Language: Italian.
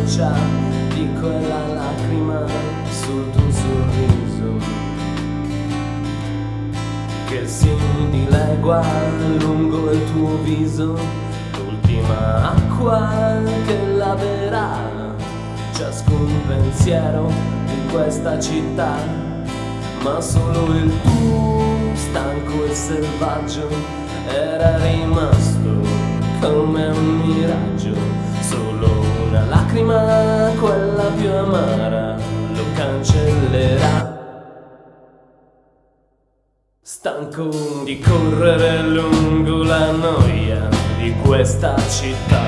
goccia di quella lacrima sul tuo sorriso che si dilegua lungo il tuo viso, l'ultima acqua che laverà ciascun pensiero di questa città, ma solo il tuo stanco e selvaggio era rimasto come un miraggio. Solo una lacrima, quella più amara, lo cancellerà. Stanco di correre lungo la noia di questa città,